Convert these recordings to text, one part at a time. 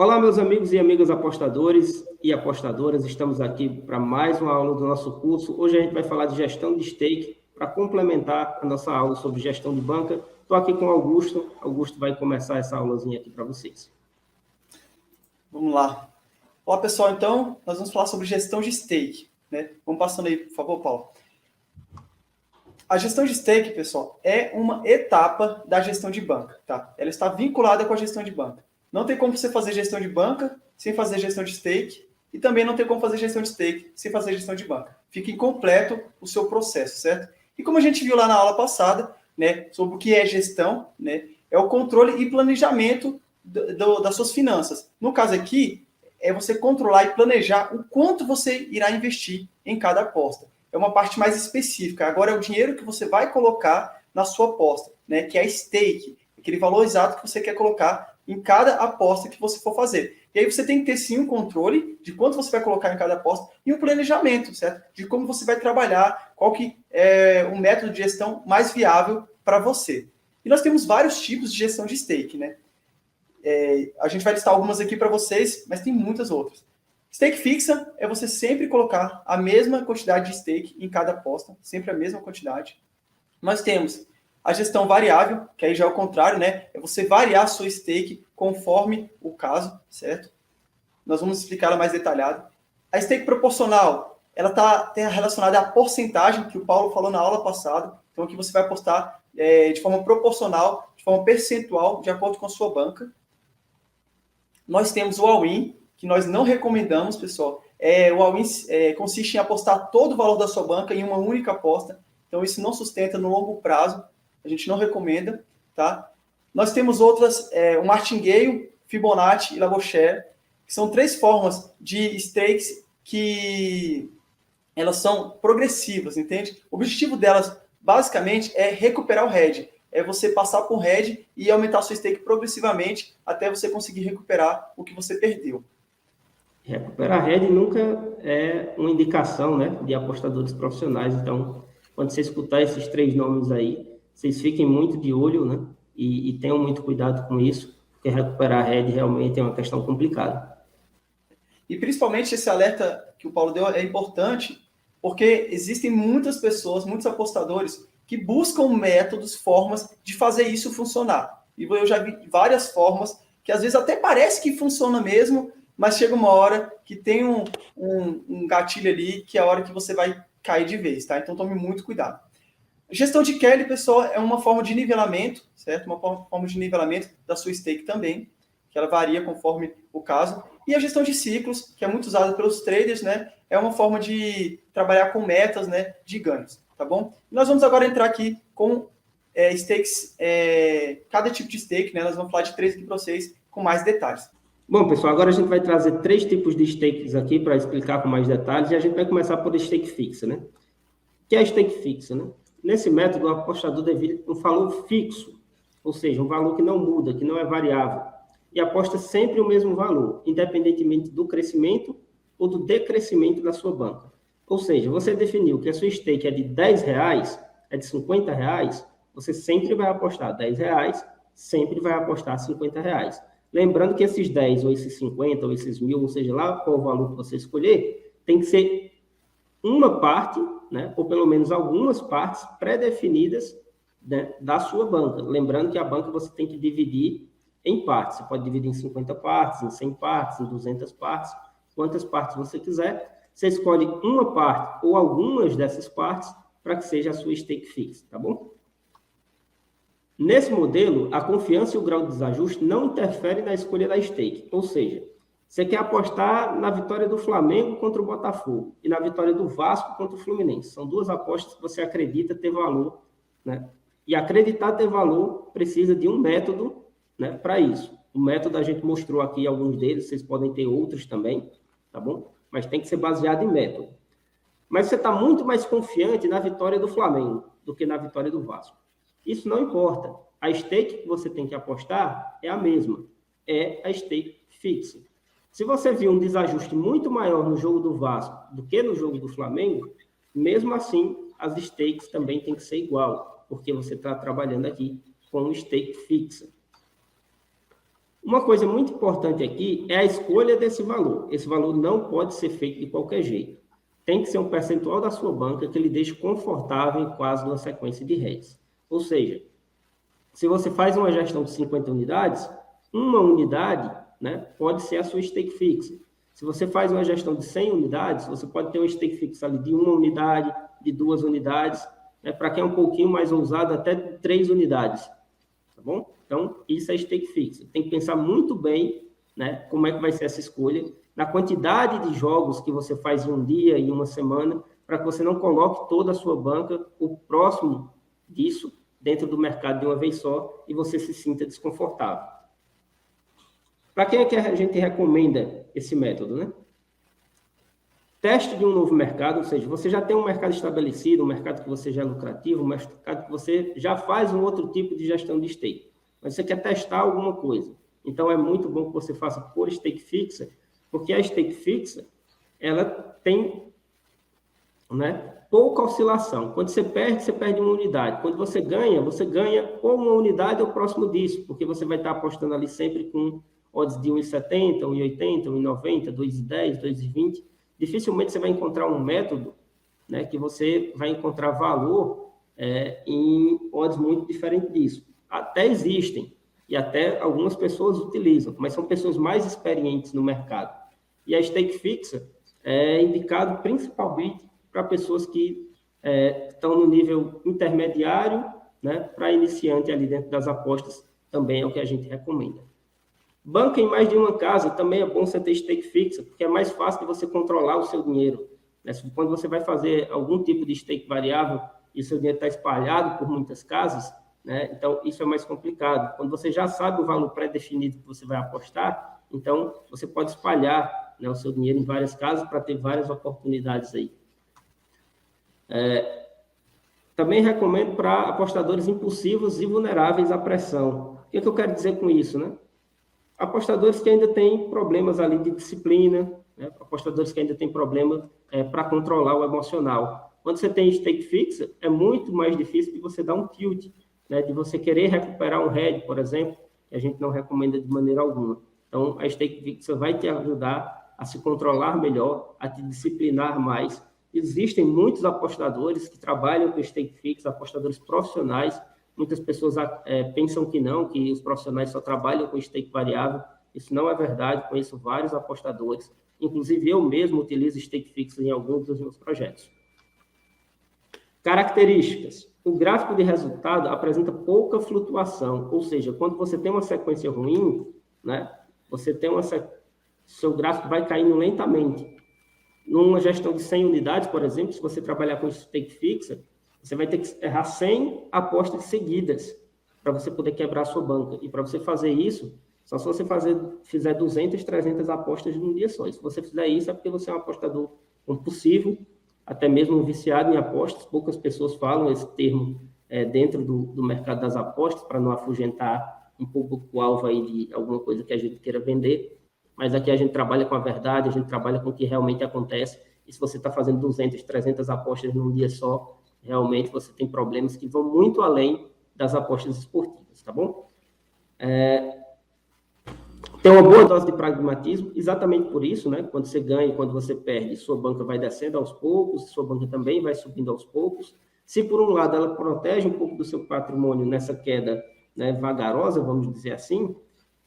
Olá, meus amigos e amigas apostadores e apostadoras. Estamos aqui para mais uma aula do nosso curso. Hoje a gente vai falar de gestão de stake para complementar a nossa aula sobre gestão de banca. Estou aqui com o Augusto. Augusto vai começar essa aulazinha aqui para vocês. Vamos lá. Olá, pessoal. Então, nós vamos falar sobre gestão de stake, né? Vamos passando aí, por favor, Paulo. A gestão de stake, pessoal, é uma etapa da gestão de banca, tá? Ela está vinculada com a gestão de banca. Não tem como você fazer gestão de banca sem fazer gestão de stake e também não tem como fazer gestão de stake sem fazer gestão de banca. Fica incompleto o seu processo, certo? E como a gente viu lá na aula passada, né, sobre o que é gestão, né, é o controle e planejamento das suas finanças. No caso aqui, é você controlar e planejar o quanto você irá investir em cada aposta. É uma parte mais específica. Agora é o dinheiro que você vai colocar na sua aposta, né, que é a stake, aquele valor exato que você quer colocar em cada aposta que você for fazer. E aí você tem que ter sim um controle de quanto você vai colocar em cada aposta e um planejamento, certo? De como você vai trabalhar, qual que é o método de gestão mais viável para você. E nós temos vários tipos de gestão de stake, né? A gente vai listar algumas aqui para vocês, mas tem muitas outras. Stake fixa é você sempre colocar a mesma quantidade de stake em cada aposta, sempre a mesma quantidade. Nós temos a gestão variável, que aí já é o contrário, né? É você variar a sua stake conforme o caso, certo? Nós vamos explicar ela mais detalhado. A stake proporcional, ela está relacionada à porcentagem que o Paulo falou na aula passada. Então, aqui você vai apostar de forma proporcional, de forma percentual, de acordo com a sua banca. Nós temos o all-in, que nós não recomendamos, pessoal. O all-in consiste em apostar todo o valor da sua banca em uma única aposta. Então, isso não sustenta no longo prazo. A gente não recomenda, tá? Nós temos outras, o Martingale, Fibonacci e Labouchere, que são três formas de stakes que elas são progressivas, entende? O objetivo delas, basicamente, é recuperar o hedge. É você passar por hedge e aumentar sua stake progressivamente até você conseguir recuperar o que você perdeu. Recuperar hedge nunca é uma indicação, né, de apostadores profissionais. Então, quando você escutar esses três nomes aí, vocês fiquem muito de olho, né, e tenham muito cuidado com isso, porque recuperar hedge realmente é uma questão complicada. E principalmente esse alerta que o Paulo deu é importante, porque existem muitas pessoas, muitos apostadores, que buscam métodos, formas de fazer isso funcionar. E eu já vi várias formas que às vezes até parece que funciona mesmo, mas chega uma hora que tem um gatilho ali, que é a hora que você vai cair de vez, tá? Então tome muito cuidado. Gestão de Kelly, pessoal, é uma forma de nivelamento, certo? Uma forma de nivelamento da sua stake também, que ela varia conforme o caso. E a gestão de ciclos, que é muito usada pelos traders, né? É uma forma de trabalhar com metas, né? De ganhos, tá bom? E nós vamos agora entrar aqui com stakes, cada tipo de stake, né? Nós vamos falar de três aqui para vocês com mais detalhes. Bom, pessoal, agora a gente vai trazer três tipos de stakes aqui para explicar com mais detalhes, e a gente vai começar por stake fixa, né? O que é stake fixa, né? Nesse método, o apostador deve um valor fixo, ou seja, um valor que não muda, que não é variável, e aposta sempre o mesmo valor, independentemente do crescimento ou do decrescimento da sua banca. Ou seja, você definiu que a sua stake é de R$10, é de R$50, você sempre vai apostar R$10, sempre vai apostar R$50. Lembrando que esses 10, ou esses 50, ou esses 1.000, ou seja lá qual o valor que você escolher, tem que ser uma parte, né, ou pelo menos algumas partes pré-definidas, né, da sua banca. Lembrando que a banca você tem que dividir em partes. Você pode dividir em 50 partes, em 100 partes, em 200 partes, quantas partes você quiser. Você escolhe uma parte ou algumas dessas partes para que seja a sua stake fixa, tá bom? Nesse modelo, a confiança e o grau de desajuste não interferem na escolha da stake. Ou seja, você quer apostar na vitória do Flamengo contra o Botafogo e na vitória do Vasco contra o Fluminense. São duas apostas que você acredita ter valor, né? E acreditar ter valor precisa de um método, né, para isso. O método a gente mostrou aqui alguns deles, vocês podem ter outros também, tá bom? Mas tem que ser baseado em método. Mas você está muito mais confiante na vitória do Flamengo do que na vitória do Vasco. Isso não importa. A stake que você tem que apostar é a mesma. É a stake fixa. Se você viu um desajuste muito maior no jogo do Vasco do que no jogo do Flamengo, mesmo assim, as stakes também têm que ser igual, porque você está trabalhando aqui com stake fixa. Uma coisa muito importante aqui é a escolha desse valor. Esse valor não pode ser feito de qualquer jeito. Tem que ser um percentual da sua banca que lhe deixe confortável em quase uma sequência de REITs. Ou seja, se você faz uma gestão de 50 unidades, uma unidade, né, pode ser a sua stake fixa. Se você faz uma gestão de 100 unidades, você pode ter uma stake fixa ali de uma unidade, de 2 unidades, né, para quem é um pouquinho mais ousado, até 3 unidades. Tá bom? Então, isso é stake fixa. Tem que pensar muito bem, né, como é que vai ser essa escolha, na quantidade de jogos que você faz em um dia e uma semana, para que você não coloque toda a sua banca, o próximo disso, dentro do mercado de uma vez só, e você se sinta desconfortável. Para quem é que a gente recomenda esse método, né? Teste de um novo mercado, ou seja, você já tem um mercado estabelecido, um mercado que você já é lucrativo, um mercado que você já faz um outro tipo de gestão de stake, mas você quer testar alguma coisa. Então, é muito bom que você faça por stake fixa, porque a stake fixa, ela tem, né, pouca oscilação. Quando você perde uma unidade. Quando você ganha ou uma unidade ou próximo disso, porque você vai estar apostando ali sempre com odds de 1,70, 1,80, 1,90, 2,10, 2,20. Dificilmente você vai encontrar um método, né, que você vai encontrar valor em odds muito diferente disso. Até existem, e até algumas pessoas utilizam, mas são pessoas mais experientes no mercado. E a stake fixa é indicado principalmente para pessoas que estão no nível intermediário, né, para iniciante ali dentro das apostas, também é o que a gente recomenda. Banca em mais de uma casa, também é bom você ter stake fixa, porque é mais fácil de você controlar o seu dinheiro. Né? Quando você vai fazer algum tipo de stake variável e o seu dinheiro está espalhado por muitas casas, né? Então isso é mais complicado. Quando você já sabe o valor pré-definido que você vai apostar, então você pode espalhar, né, o seu dinheiro em várias casas para ter várias oportunidades aí. Também recomendo para apostadores impulsivos e vulneráveis à pressão. O que eu quero dizer com isso, né? Apostadores que ainda têm problemas ali de disciplina, né? Apostadores que ainda têm problema para controlar o emocional. Quando você tem stake fixa, é muito mais difícil de você dar um tilt, né? De você querer recuperar um head, por exemplo, que a gente não recomenda de maneira alguma. Então, a stake fixa vai te ajudar a se controlar melhor, a te disciplinar mais. Existem muitos apostadores que trabalham com stake fixa, apostadores profissionais. Muitas pessoas pensam que não, que os profissionais só trabalham com stake variável. Isso não é verdade, conheço vários apostadores. Inclusive, eu mesmo utilizo stake fixa em alguns dos meus projetos. Características. O gráfico de resultado apresenta pouca flutuação, ou seja, quando você tem uma sequência ruim, né, você tem seu gráfico vai caindo lentamente. Numa gestão de 100 unidades, por exemplo, se você trabalhar com stake fixa, você vai ter que errar 100 apostas seguidas para você poder quebrar a sua banca. E para você fazer isso, só se você fizer 200, 300 apostas num dia só. E se você fizer isso, é porque você é um apostador compulsivo, até mesmo viciado em apostas. Poucas pessoas falam esse termo dentro do mercado das apostas, para não afugentar um público-alvo aí de alguma coisa que a gente queira vender. Mas aqui a gente trabalha com a verdade, a gente trabalha com o que realmente acontece. E se você está fazendo 200, 300 apostas num dia só, realmente você tem problemas que vão muito além das apostas esportivas, tá bom? Tem uma boa dose de pragmatismo, exatamente por isso, né? Quando você ganha e quando você perde, sua banca vai descendo aos poucos, sua banca também vai subindo aos poucos. Se, por um lado, ela protege um pouco do seu patrimônio nessa queda, né, vagarosa, vamos dizer assim,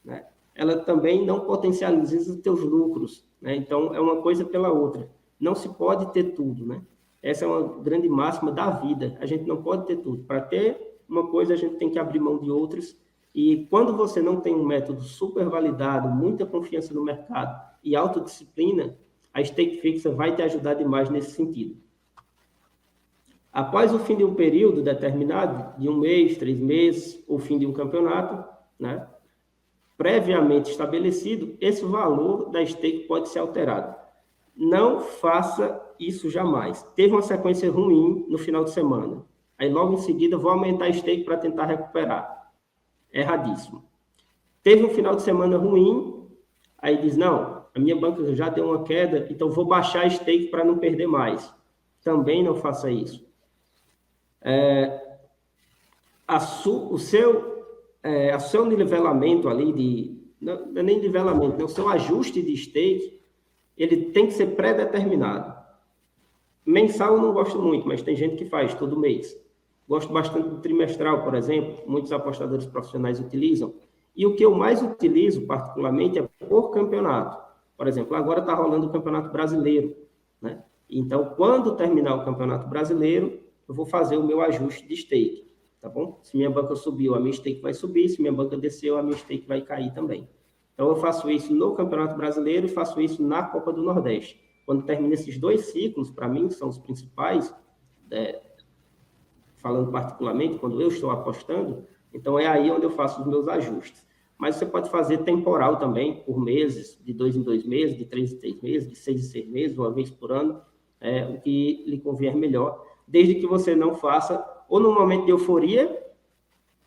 né, ela também não potencializa os teus lucros, né? Então, é uma coisa pela outra. Não se pode ter tudo, né? Essa é uma grande máxima da vida. A gente não pode ter tudo. Para ter uma coisa, a gente tem que abrir mão de outras. E quando você não tem um método super validado, muita confiança no mercado e autodisciplina, a stake fixa vai te ajudar demais nesse sentido. Após o fim de um período determinado, de 1 mês, 3 meses, ou fim de um campeonato, né, previamente estabelecido, esse valor da stake pode ser alterado. Não faça isso jamais. Teve uma sequência ruim no final de semana. Aí, logo em seguida, vou aumentar a stake para tentar recuperar. Erradíssimo. Teve um final de semana ruim, aí diz, não, a minha banca já deu uma queda, então vou baixar a stake para não perder mais. Também não faça isso. O seu nivelamento ali não é nem nivelamento, né? O seu ajuste de stake, ele tem que ser pré-determinado. Mensal eu não gosto muito, mas tem gente que faz todo mês. Gosto bastante do trimestral, por exemplo, muitos apostadores profissionais utilizam. E o que eu mais utilizo, particularmente, é por campeonato. Por exemplo, agora está rolando o Campeonato Brasileiro, né? Então, quando terminar o Campeonato Brasileiro, eu vou fazer o meu ajuste de stake, tá bom? Se minha banca subiu, a minha stake vai subir. Se minha banca desceu, a minha stake vai cair também. Então, eu faço isso no Campeonato Brasileiro e faço isso na Copa do Nordeste. Quando termina esses 2 ciclos, para mim, são os principais, falando particularmente, quando eu estou apostando, então é aí onde eu faço os meus ajustes. Mas você pode fazer temporal também, por meses, de 2 em 2 meses, de 3 em 3 meses, de 6 em 6 meses, uma vez por ano, o que lhe convier melhor, desde que você não faça ou no momento de euforia,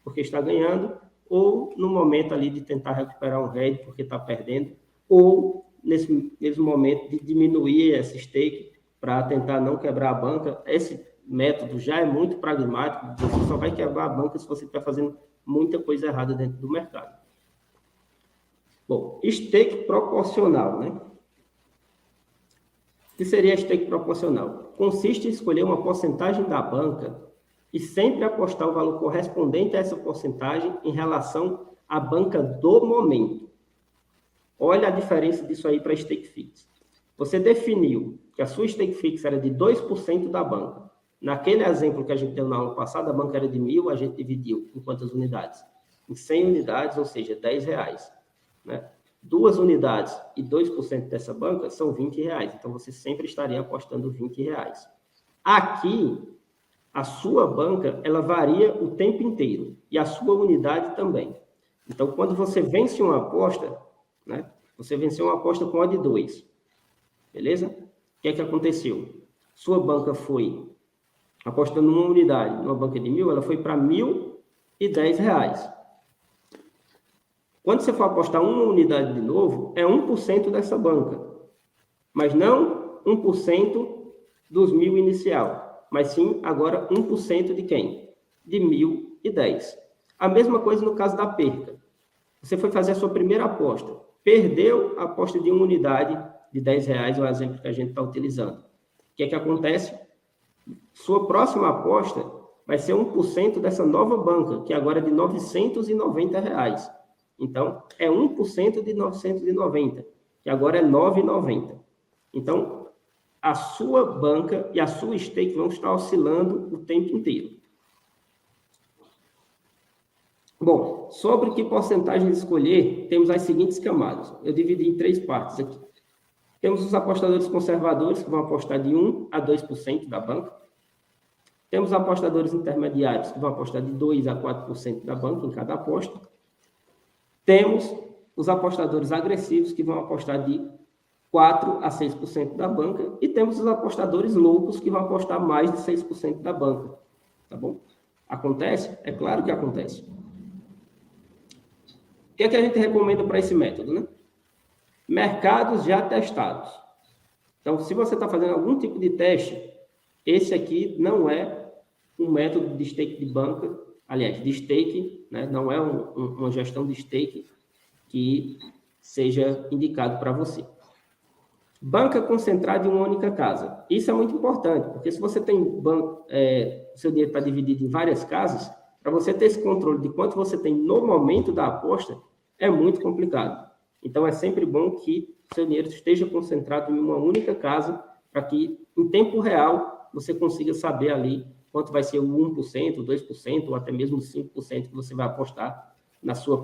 porque está ganhando, ou no momento ali de tentar recuperar um head, porque está perdendo, ou nesse momento de diminuir esse stake para tentar não quebrar a banca. Esse método já é muito pragmático, você só vai quebrar a banca se você estiver fazendo muita coisa errada dentro do mercado. Bom, stake proporcional, né? O que seria stake proporcional? Consiste em escolher uma porcentagem da banca e sempre apostar o valor correspondente a essa porcentagem em relação à banca do momento. Olha a diferença disso aí para stake fix. Você definiu que a sua stake fix era de 2% da banca. Naquele exemplo que a gente deu na aula passada, a banca era de 1.000, a gente dividiu em quantas unidades? Em 100 unidades, ou seja, R$10. Né? 2 unidades e 2% dessa banca são R$20. Então, você sempre estaria apostando R$20. Aqui, a sua banca, ela varia o tempo inteiro. E a sua unidade também. Então, quando você vence uma aposta, né? Você venceu uma aposta com odd 2. Beleza? O que é que aconteceu? Sua banca foi, apostando numa unidade, numa banca de 1.000, ela foi para R$1.010. Quando você for apostar uma unidade de novo, é 1% dessa banca. Mas não 1% dos 1.000 inicial. Mas sim, agora 1% de quem? De 1.010. A mesma coisa no caso da perca. Você foi fazer a sua primeira aposta. Perdeu a aposta de uma unidade de R$10, o exemplo que a gente está utilizando. O que é que acontece? Sua próxima aposta vai ser 1% dessa nova banca, que agora é de R$990. Então, é 1% de 990, que agora é R$9,90. Então, a sua banca e a sua stake vão estar oscilando o tempo inteiro. Bom, sobre que porcentagem escolher, temos as seguintes camadas. Eu dividi em 3 partes aqui. Temos os apostadores conservadores, que vão apostar de 1% a 2% da banca. Temos apostadores intermediários, que vão apostar de 2% a 4% da banca em cada aposta. Temos os apostadores agressivos, que vão apostar de 4% a 6% da banca. E temos os apostadores loucos, que vão apostar mais de 6% da banca. Tá bom? Acontece? É claro que acontece. O que é que a gente recomenda para esse método, né? Mercados já testados. Então, se você está fazendo algum tipo de teste, esse aqui não é um método de stake de banca, aliás, de stake, né? Não é uma gestão de stake que seja indicado para você. Banca concentrada em uma única casa. Isso é muito importante, porque se você tem seu dinheiro está dividido em várias casas, para você ter esse controle de quanto você tem no momento da aposta, é muito complicado. Então, é sempre bom que seu dinheiro esteja concentrado em uma única casa, para que, em tempo real, você consiga saber ali quanto vai ser o 1%, 2%, ou até mesmo 5% que você vai apostar na sua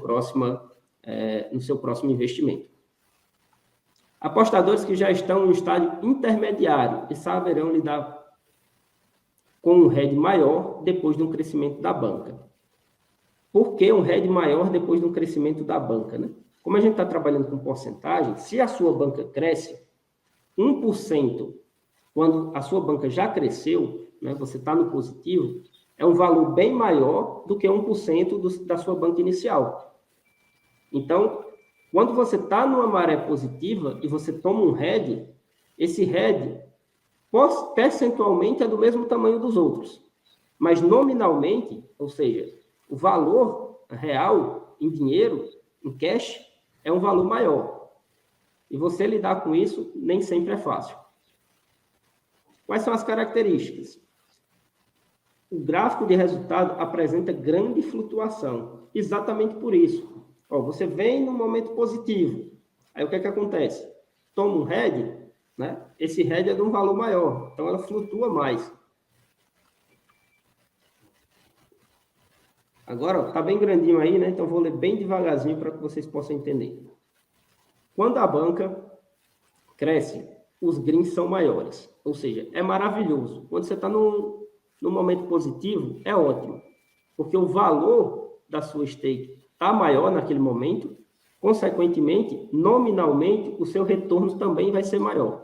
no seu próximo investimento. Apostadores que já estão no estágio intermediário e saberão lidar com um head maior depois de um crescimento da banca. Por que um head maior depois de um crescimento da banca, né? Como a gente está trabalhando com porcentagem, se a sua banca cresce, 1%, quando a sua banca já cresceu, né, você está no positivo, é um valor bem maior do que 1% da sua banca inicial. Então, quando você está numa maré positiva e você toma um head, esse head percentualmente é do mesmo tamanho dos outros, mas nominalmente, ou seja, o valor real em dinheiro, em cash, é um valor maior. E você lidar com isso nem sempre é fácil. Quais são as características? O gráfico de resultado apresenta grande flutuação. Exatamente por isso. Ó, você vem no momento positivo. Aí o que é que acontece? Toma um head, né? Esse head é de um valor maior. Então, ela flutua mais. Agora, está bem grandinho aí, né? Então, vou ler bem devagarzinho para que vocês possam entender. Quando a banca cresce, os greens são maiores. Ou seja, é maravilhoso. Quando você está no momento positivo, é ótimo. Porque o valor da sua stake está maior naquele momento. Consequentemente, nominalmente, o seu retorno também vai ser maior.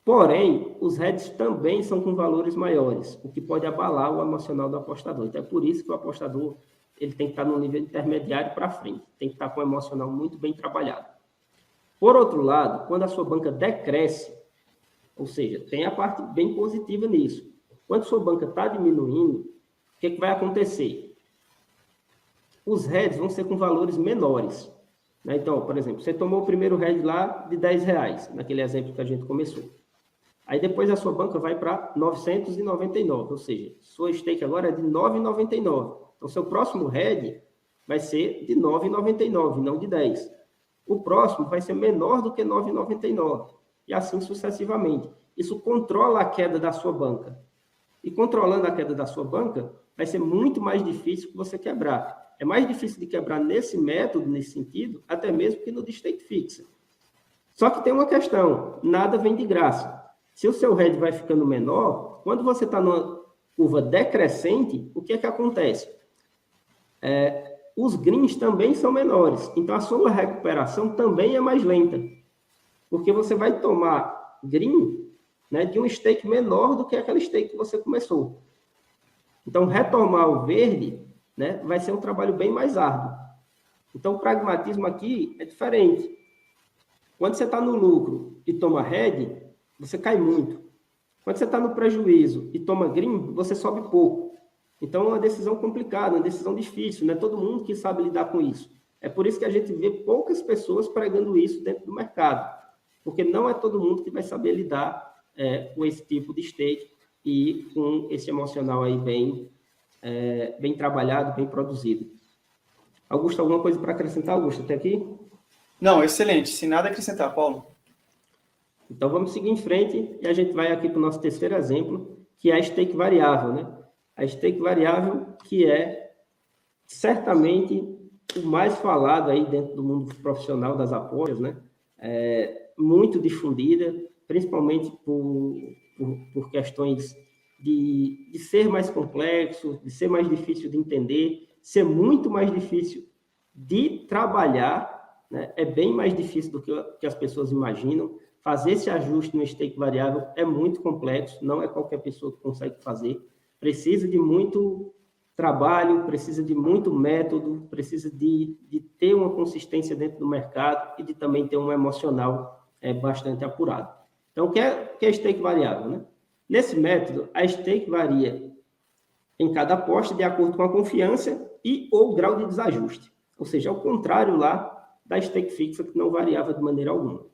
Porém, os heads também são com valores maiores, o que pode abalar o emocional do apostador. Então, é por isso que o apostador ele tem que estar no nível intermediário para frente. Tem que estar com o emocional muito bem trabalhado. Por outro lado, quando a sua banca decresce, ou seja, tem a parte bem positiva nisso. Quando a sua banca está diminuindo, o que vai acontecer? Os heads vão ser com valores menores. Né? Então, por exemplo, você tomou o primeiro head lá de R$10, naquele exemplo que a gente começou. Aí depois a sua banca vai para 999, ou seja, sua stake agora é de 9,99. Então, seu próximo head vai ser de 9,99, não de 10. O próximo vai ser menor do que 9,99. E assim sucessivamente. Isso controla a queda da sua banca. E controlando a queda da sua banca, vai ser muito mais difícil que você quebrar. É mais difícil de quebrar nesse método, nesse sentido, até mesmo que no de stake fixa. Só que tem uma questão, nada vem de graça. Se o seu head vai ficando menor, quando você está numa curva decrescente, o que é que acontece? Os greens também são menores, então a sua recuperação também é mais lenta. Porque você vai tomar green, né, de um stake menor do que aquela stake que você começou. Então, retomar o verde, né, vai ser um trabalho bem mais árduo. Então, o pragmatismo aqui é diferente. Quando você está no lucro e toma red, você cai muito. Quando você está no prejuízo e toma green, você sobe pouco. Então, é uma decisão complicada, uma decisão difícil, não é todo mundo que sabe lidar com isso. É por isso que a gente vê poucas pessoas pregando isso dentro do mercado, porque não é todo mundo que vai saber lidar com esse tipo de stake e com esse emocional aí bem trabalhado, bem produzido. Augusto, alguma coisa para acrescentar, Augusto, até aqui? Não, excelente. Sem nada a acrescentar, Paulo. Então, vamos seguir em frente e a gente vai aqui para o nosso terceiro exemplo, que é a stake variável, né? A stake variável, que é certamente o mais falado aí dentro do mundo profissional das apostas, né? Muito difundida, principalmente por questões de ser mais complexo, de ser mais difícil de entender, ser muito mais difícil de trabalhar, né? É bem mais difícil do que as pessoas imaginam. Fazer esse ajuste no stake variável é muito complexo, não é qualquer pessoa que consegue fazer. Precisa de muito trabalho, precisa de muito método, precisa de ter uma consistência dentro do mercado e de também ter um emocional bastante apurado. Então, o que é stake variável, né? Nesse método, a stake varia em cada aposta de acordo com a confiança e ou grau de desajuste. Ou seja, ao contrário lá da stake fixa, que não variava de maneira alguma.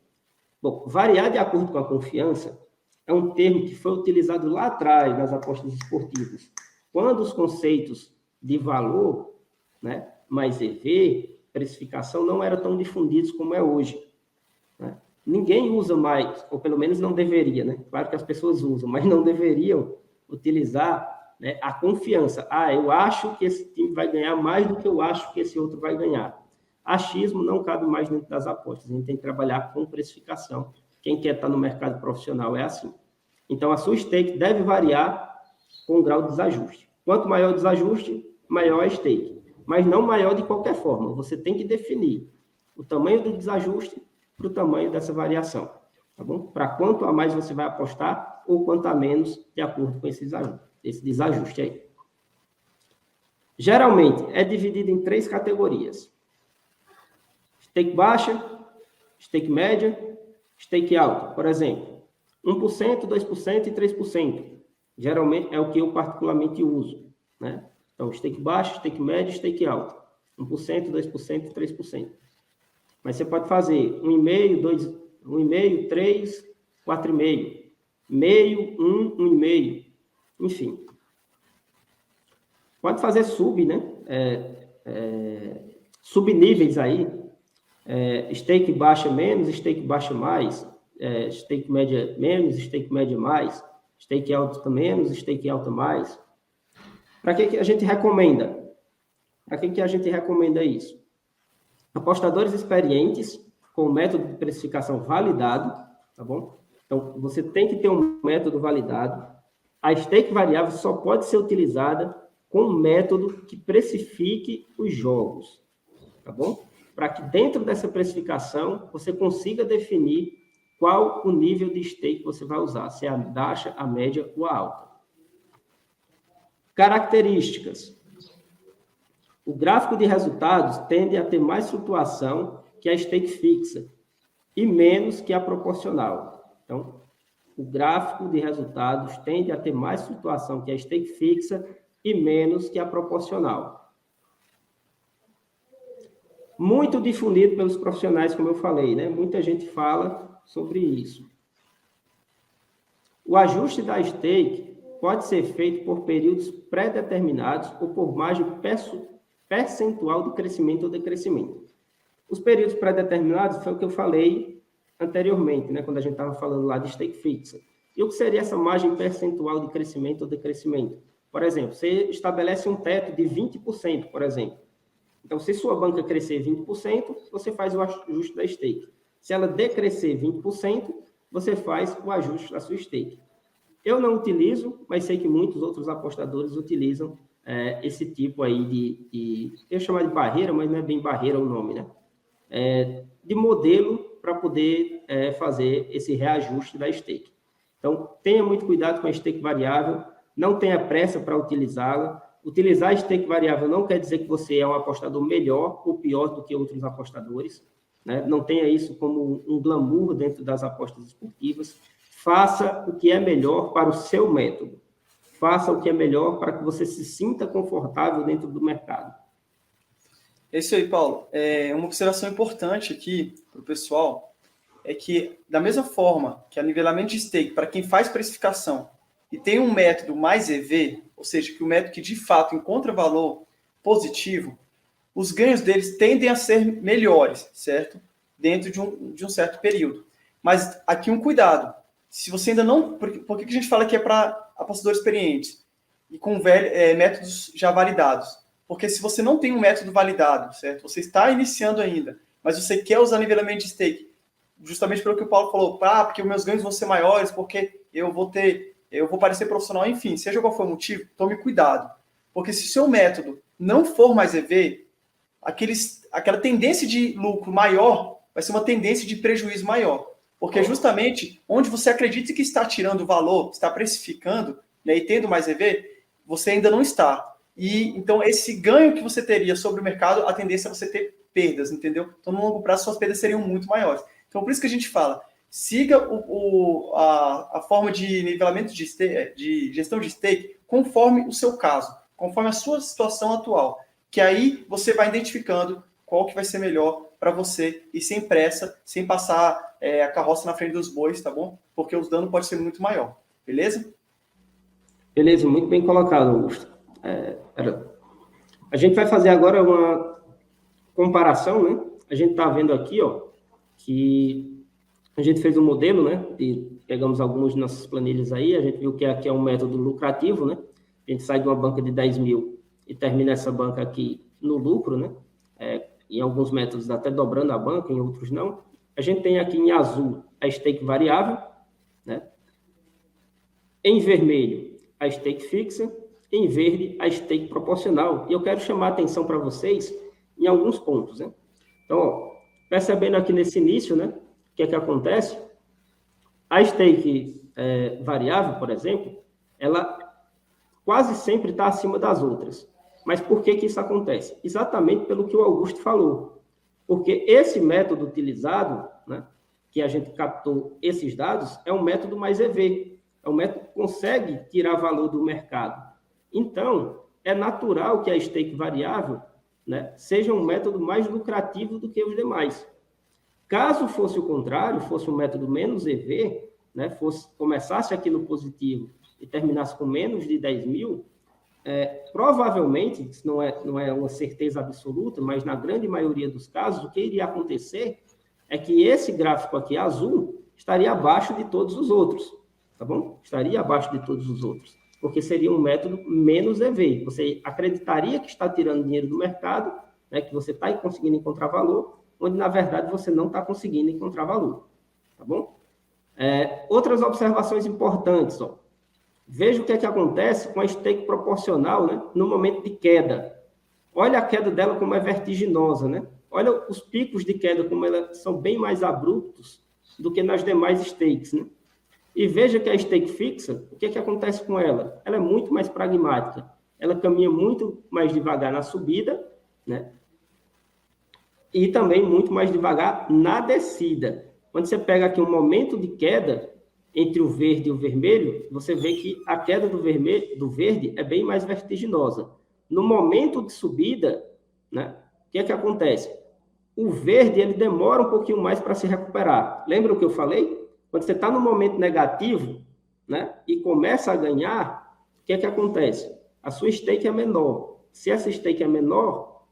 Bom, variar de acordo com a confiança é um termo que foi utilizado lá atrás nas apostas esportivas. Quando os conceitos de valor, né, mais EV, precificação, não eram tão difundidos como é hoje. Né? Ninguém usa mais, ou pelo menos não deveria, né? Claro que as pessoas usam, mas não deveriam utilizar, né, a confiança. Eu acho que esse time vai ganhar mais do que eu acho que esse outro vai ganhar. Achismo não cabe mais dentro das apostas. A gente tem que trabalhar com precificação. Quem quer estar no mercado profissional é assim. Então, a sua stake deve variar com o grau de desajuste. Quanto maior o desajuste, maior a stake. Mas não maior de qualquer forma. Você tem que definir o tamanho do desajuste para o tamanho dessa variação. Tá bom? Para quanto a mais você vai apostar ou quanto a menos, de acordo com esse desajuste aí. Geralmente, é dividido em 3 categorias. Stake baixa, stake média, stake alta. Por exemplo, 1%, 2% e 3%. Geralmente é o que eu particularmente uso. Né? Então, stake baixo, stake médio, stake alta. 1%, 2% e 3%. Mas você pode fazer 1,5, 2, 1,5, 3, 4,5, meio, 1, 1,5, enfim. Pode fazer né? Subníveis aí, stake baixa menos, stake baixa mais, stake média menos, stake média mais, stake alta menos, stake alta mais. Para que a gente recomenda? Para que a gente recomenda isso? Apostadores experientes com o método de precificação validado, tá bom? Então, você tem que ter um método validado. A stake variável só pode ser utilizada com um método que precifique os jogos, tá bom? Para que dentro dessa precificação você consiga definir qual o nível de stake que você vai usar, se é a baixa, a média ou a alta. Características. O gráfico de resultados tende a ter mais flutuação que a stake fixa e menos que a proporcional. Então, o gráfico de resultados tende a ter mais flutuação que a stake fixa e menos que a proporcional. Muito difundido pelos profissionais, como eu falei, né? Muita gente fala sobre isso. O ajuste da stake pode ser feito por períodos pré-determinados ou por margem percentual de crescimento ou decrescimento. Os períodos pré-determinados foi o que eu falei anteriormente, né? Quando a gente estava falando lá de stake fixa. E o que seria essa margem percentual de crescimento ou decrescimento? Por exemplo, você estabelece um teto de 20%, por exemplo. Então, se sua banca crescer 20%, você faz o ajuste da stake. Se ela decrescer 20%, você faz o ajuste da sua stake. Eu não utilizo, mas sei que muitos outros apostadores utilizam esse tipo aí eu chamar de barreira, mas não é bem barreira o nome, né? De modelo para poder fazer esse reajuste da stake. Então, tenha muito cuidado com a stake variável, não tenha pressa para utilizá-la. Utilizar a stake variável não quer dizer que você é um apostador melhor ou pior do que outros apostadores, né? Não tenha isso como um glamour dentro das apostas esportivas. Faça o que é melhor para o seu método. Faça o que é melhor para que você se sinta confortável dentro do mercado. É isso aí, Paulo. Uma observação importante aqui para o pessoal é que, da mesma forma que a nivelamento de stake, para quem faz precificação e tem um método mais EV, ou seja, que o método que de fato encontra valor positivo, os ganhos deles tendem a ser melhores, certo? Dentro de um certo período. Mas aqui um cuidado. Se você ainda não... Por que a gente fala que é para apostadores experientes e com métodos já validados? Porque se você não tem um método validado, certo? Você está iniciando ainda, mas você quer usar nivelamento de stake, justamente pelo que o Paulo falou, porque os meus ganhos vão ser maiores, porque eu vou parecer profissional, enfim, seja qual for o motivo, tome cuidado. Porque se o seu método não for mais EV, aquela tendência de lucro maior vai ser uma tendência de prejuízo maior. Porque justamente onde você acredita que está tirando valor, está precificando, né, e tendo mais EV, você ainda não está. E então esse ganho que você teria sobre o mercado, a tendência é você ter perdas, entendeu? Então no longo prazo suas perdas seriam muito maiores. Então por isso que a gente fala, siga a forma de nivelamento de gestão de stake conforme o seu caso, conforme a sua situação atual, que aí você vai identificando qual que vai ser melhor para você e sem pressa, sem passar a carroça na frente dos bois, tá bom? Porque os danos podem ser muito maior, beleza? Beleza, muito bem colocado, Augusto. A gente vai fazer agora uma comparação, né? A gente está vendo aqui, ó, que a gente fez um modelo, né? Pegamos algumas nossas planilhas aí, a gente viu que aqui é um método lucrativo, né? A gente sai de uma banca de 10 mil e termina essa banca aqui no lucro, né? Em alguns métodos até dobrando a banca, em outros não. A gente tem aqui em azul a stake variável, né? Em vermelho, a stake fixa. Em verde, a stake proporcional. E eu quero chamar a atenção para vocês em alguns pontos, né? Então, ó, percebendo aqui nesse início, né? O que é que acontece? A stake variável, por exemplo, ela quase sempre está acima das outras. Mas por que isso acontece? Exatamente pelo que o Augusto falou. Porque esse método utilizado, né, que a gente captou esses dados, é um método mais EV. É um método que consegue tirar valor do mercado. Então, é natural que a stake variável, né, seja um método mais lucrativo do que os demais. Caso fosse o contrário, fosse um método menos EV, né, começasse aqui no positivo e terminasse com menos de 10 mil, provavelmente, isso não é uma certeza absoluta, mas na grande maioria dos casos, o que iria acontecer é que esse gráfico aqui azul estaria abaixo de todos os outros, tá bom? Estaria abaixo de todos os outros, porque seria um método menos EV. Você acreditaria que está tirando dinheiro do mercado, né, que você está conseguindo encontrar valor, onde, na verdade, você não está conseguindo encontrar valor, tá bom? Outras observações importantes, ó. Veja o que é que acontece com a stake proporcional, né, no momento de queda. Olha a queda dela como é vertiginosa, né? Olha os picos de queda como elas são bem mais abruptos do que nas demais stakes, né? E veja que a stake fixa, o que é que acontece com ela? Ela é muito mais pragmática. Ela caminha muito mais devagar na subida, né? E também muito mais devagar na descida. Quando você pega aqui um momento de queda entre o verde e o vermelho, você vê que a queda do verde é bem mais vertiginosa. No momento de subida, né, o que é que acontece? O verde ele demora um pouquinho mais para se recuperar. Lembra o que eu falei? Quando você está no momento negativo, né, e começa a ganhar, o que é que acontece? A sua stake é menor. Se essa stake é menor,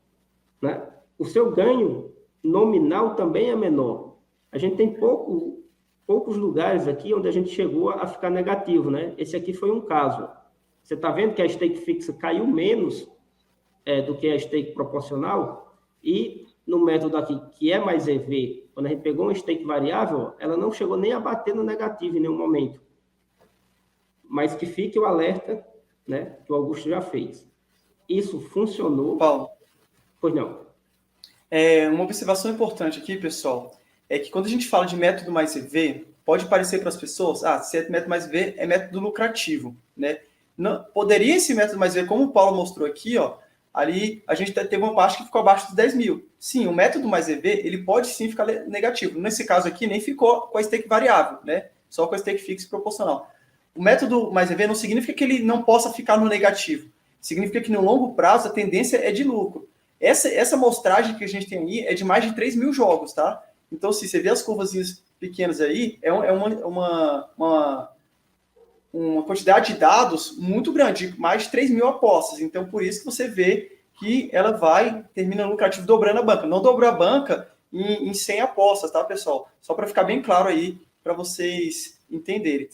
né, o seu ganho nominal também é menor. A gente tem poucos lugares aqui onde a gente chegou a ficar negativo, né? Esse aqui foi um caso. Você está vendo que a stake fixa caiu menos do que a stake proporcional, e no método aqui, que é mais EV, quando a gente pegou uma stake variável, ela não chegou nem a bater no negativo em nenhum momento. Mas que fique o alerta, né, que o Augusto já fez. Isso funcionou. Paulo. Pois não. Uma observação importante aqui, pessoal, é que quando a gente fala de método mais EV, pode parecer para as pessoas, se é método mais EV, é método lucrativo, né? Não, poderia esse método mais EV, como o Paulo mostrou aqui, ó, ali a gente teve uma parte que ficou abaixo dos 10 mil. Sim, o método mais EV, ele pode sim ficar negativo. Nesse caso aqui, nem ficou com a stake variável, né? Só com a stake fixa proporcional. O método mais EV não significa que ele não possa ficar no negativo. Significa que no longo prazo a tendência é de lucro. Essa amostragem que a gente tem aí é de mais de 3 mil jogos, tá? Então, se você vê as curvazinhas pequenas aí, é uma quantidade de dados muito grande, mais de 3 mil apostas. Então, por isso que você vê que ela termina lucrativo dobrando a banca. Não dobrou a banca em 100 apostas, tá, pessoal? Só para ficar bem claro aí, para vocês entenderem.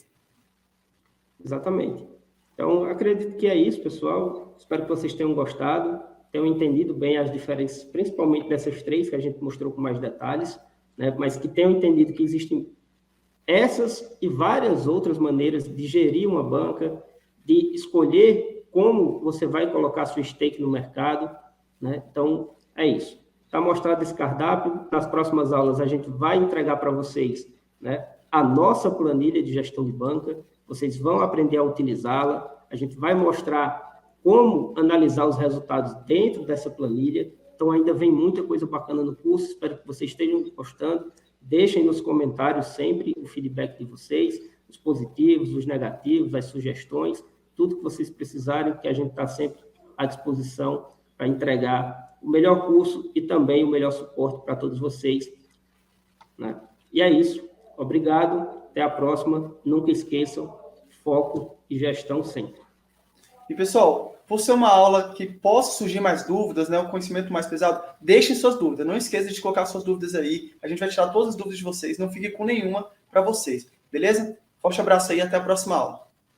Exatamente. Então, acredito que é isso, pessoal. Espero que vocês tenham gostado, tenham entendido bem as diferenças, principalmente dessas três que a gente mostrou com mais detalhes, né? Mas que tenham entendido que existem essas e várias outras maneiras de gerir uma banca, de escolher como você vai colocar sua stake no mercado, né? Então, é isso. Está mostrado esse cardápio. Nas próximas aulas, a gente vai entregar para vocês, né, a nossa planilha de gestão de banca. Vocês vão aprender a utilizá-la. A gente vai mostrar como analisar os resultados dentro dessa planilha. Então, ainda vem muita coisa bacana no curso. Espero que vocês estejam gostando. Deixem nos comentários sempre o feedback de vocês, os positivos, os negativos, as sugestões, tudo que vocês precisarem, que a gente está sempre à disposição para entregar o melhor curso e também o melhor suporte para todos vocês, né? E é isso. Obrigado. Até a próxima. Nunca esqueçam, foco e gestão sempre. E, pessoal, por ser uma aula que possa surgir mais dúvidas, né, um conhecimento mais pesado, deixem suas dúvidas. Não esqueça de colocar suas dúvidas aí. A gente vai tirar todas as dúvidas de vocês. Não fique com nenhuma para vocês. Beleza? Forte abraço aí e até a próxima aula.